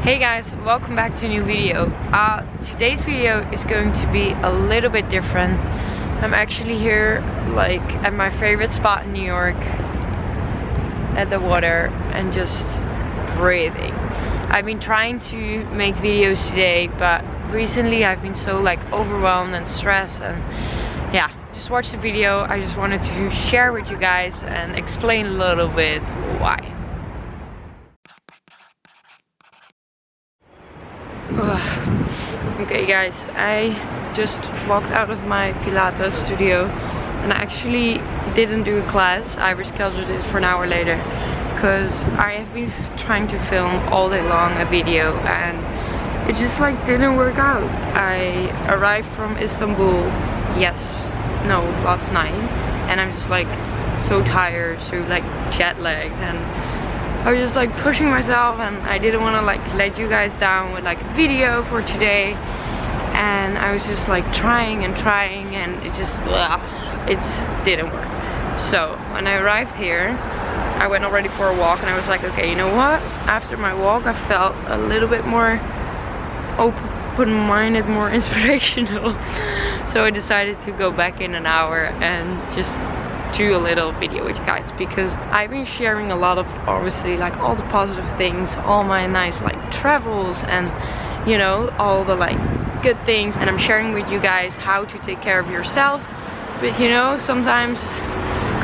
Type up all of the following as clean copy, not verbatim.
Hey guys, welcome back to a new video. Today's video is going to be a little bit different. I'm actually here like at my favorite spot in New York at the water and just breathing. I've been trying to make videos today, but recently I've been so like overwhelmed and stressed, and yeah, just watch the video. I just wanted to share with you guys and explain a little bit why. Okay guys, I just walked out of my Pilates studio and I actually didn't do a class. I rescheduled it for an hour later because I have been trying to film all day long a video and it just like didn't work out. I arrived from Istanbul last night, and I'm just like so tired, so like jet lagged, and I was just like pushing myself, and I didn't want to like let you guys down with like a video for today. And I was just like trying and it just didn't work. So when I arrived here, I went already for a walk and I was like, okay, you know what? After my walk I felt a little bit more open-minded, more inspirational. So I decided to go back in an hour and just do a little video with you guys, because I've been sharing a lot of obviously like all the positive things, all my nice like travels, and you know, all the like good things, and I'm sharing with you guys how to take care of yourself. But you know, sometimes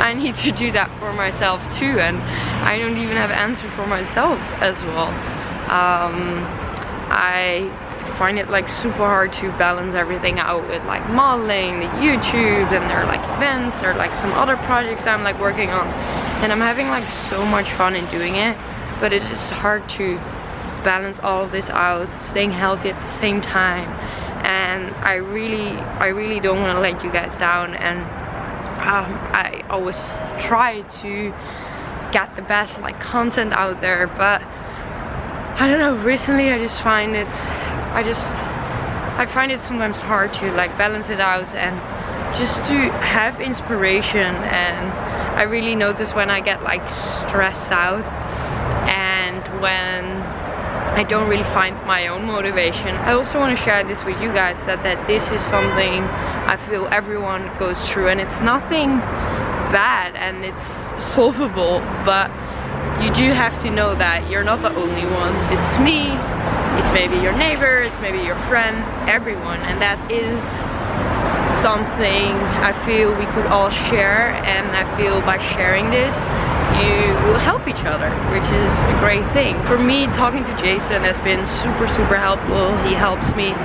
I need to do that for myself too, and I don't even have an answer for myself as well. I find it like super hard to balance everything out with like modeling, the YouTube, and there are like events, there are like some other projects I'm like working on, and I'm having like so much fun in doing it, but it is hard to balance all of this out, staying healthy at the same time. And I really don't want to let you guys down, and I always try to get the best like content out there, but I don't know, recently I just find it I find it sometimes hard to like balance it out and just to have inspiration. And I really notice when I get like stressed out and when I don't really find my own motivation. I also want to share this with you guys, that this is something I feel everyone goes through, and it's nothing bad and it's solvable, but you do have to know that you're not the only one. It's me, it's maybe your neighbor, it's maybe your friend, everyone, and that is something I feel we could all share. And I feel by sharing this you will help each other, which is a great thing. For me, talking to Jason has been super helpful. He helps me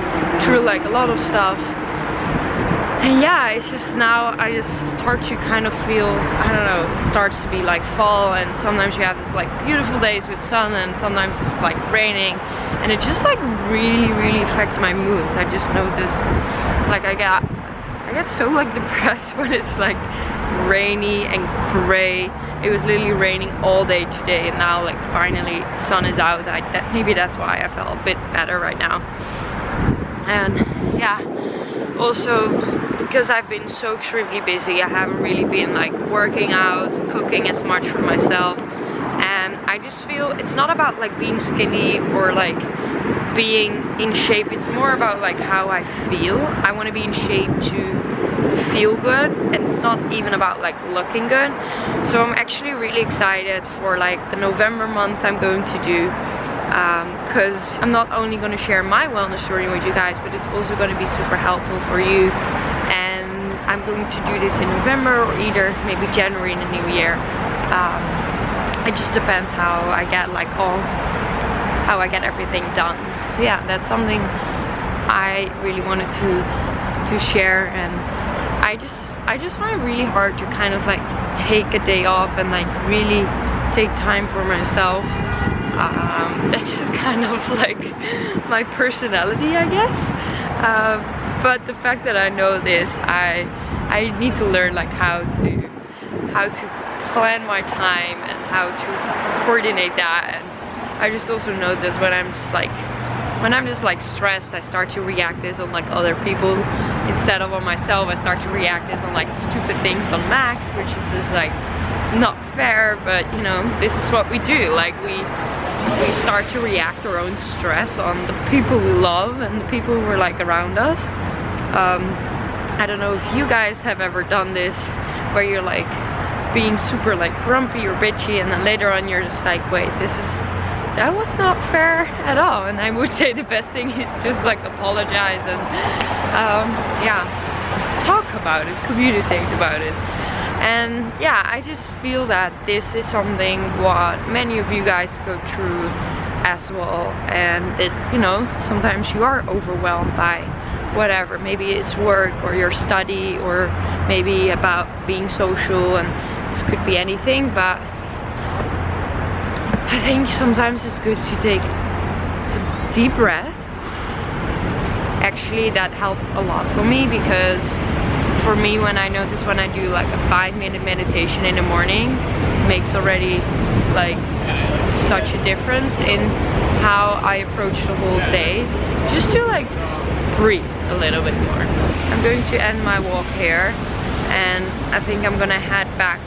through like a lot of stuff. And yeah, it's just now I just start to kind of feel, I don't know, it starts to be like fall, and sometimes you have this like beautiful days with sun, and sometimes it's like raining, and it just like really affects my mood. I just noticed like I get so like depressed when it's like rainy and gray. It was literally raining all day today, and now like finally sun is out. Maybe that's why I felt a bit better right now. And yeah, also because I've been so extremely busy, I haven't really been like working out, cooking as much for myself. And I just feel it's not about like being skinny or like being in shape. It's more about like how I feel. I want to be in shape to feel good, and it's not even about like looking good. So I'm actually really excited for like the November month I'm going to do, because I'm not only going to share my wellness journey with you guys, but it's also going to be super helpful for you. And I'm going to do this in November, or either maybe January in the new year. It just depends how I get everything done. So yeah, that's something I really wanted to share. And I just find it really hard to kind of like take a day off and like really take time for myself. That's just kind of like my personality, I guess. But the fact that I know this, I need to learn like how to plan my time and how to coordinate that. And I just also notice when I'm just like stressed, I start to react this on like other people instead of on myself. I start to react this on like stupid things on Max, which is just like not fair, but you know, this is what we do. Like we we start to react our own stress on the people we love and the people who are like around us. I don't know if you guys have ever done this, where you're like being super like grumpy or bitchy, and then later on you're just like, wait, that was not fair at all. And I would say the best thing is just like apologize and yeah, talk about it, communicate about it. And yeah, I just feel that this is something what many of you guys go through as well, and that, you know, sometimes you are overwhelmed by whatever, maybe it's work or your study, or maybe about being social, and this could be anything. But I think sometimes it's good to take a deep breath. Actually, that helped a lot for me, because for me, when I notice when I do like a 5-minute meditation in the morning, it makes already like such a difference in how I approach the whole day. Just to like breathe a little bit more. I'm going to end my walk here, and I think I'm gonna head back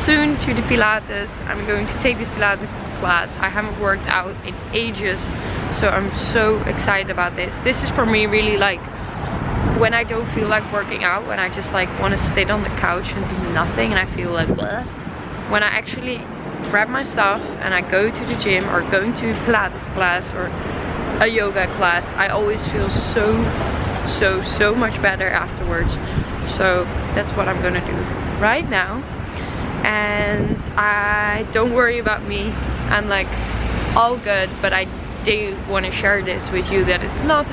soon to the Pilates. I'm going to take this Pilates class. I haven't worked out in ages, so I'm so excited about this. This is for me really like when I don't feel like working out, when I just like want to sit on the couch and do nothing and I feel like bleh. When I actually grab my stuff and I go to the gym or going to a Pilates class or a yoga class, I always feel so much better afterwards. So that's what I'm gonna do right now. And I don't worry about me, I'm like all good, but I do want to share this with you, that it's not,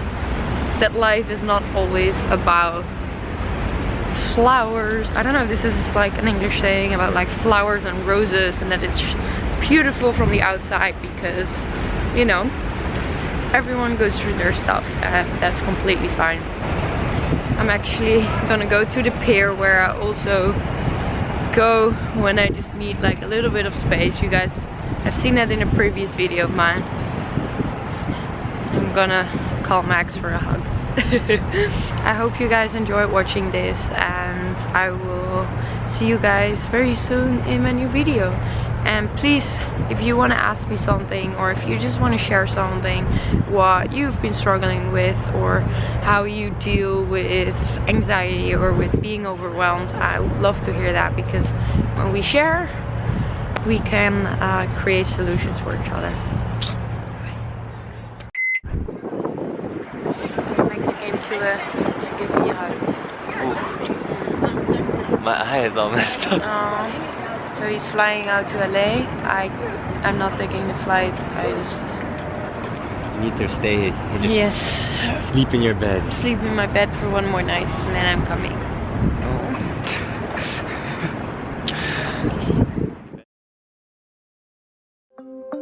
that life is not always about flowers. I don't know if this is like an English saying about like flowers and roses, and that it's beautiful from the outside, because, you know, everyone goes through their stuff, and that's completely fine. I'm actually gonna go to the pier, where I also go when I just need like a little bit of space. You guys have seen that in a previous video of mine. I'm gonna call Max for a hug. I hope you guys enjoyed watching this, and I will see you guys very soon in my new video. And please, if you want to ask me something, or if you just want to share something, what you've been struggling with, or how you deal with anxiety or with being overwhelmed, I would love to hear that, because when we share, we can create solutions for each other. Max came to give me a hug. Oof. My eye is all messed up. So he's flying out to LA. I'm not taking the flight. I just... You need to stay. You just Yes. sleep in your bed. Sleep in my bed for one more night, and then I'm coming. Oh.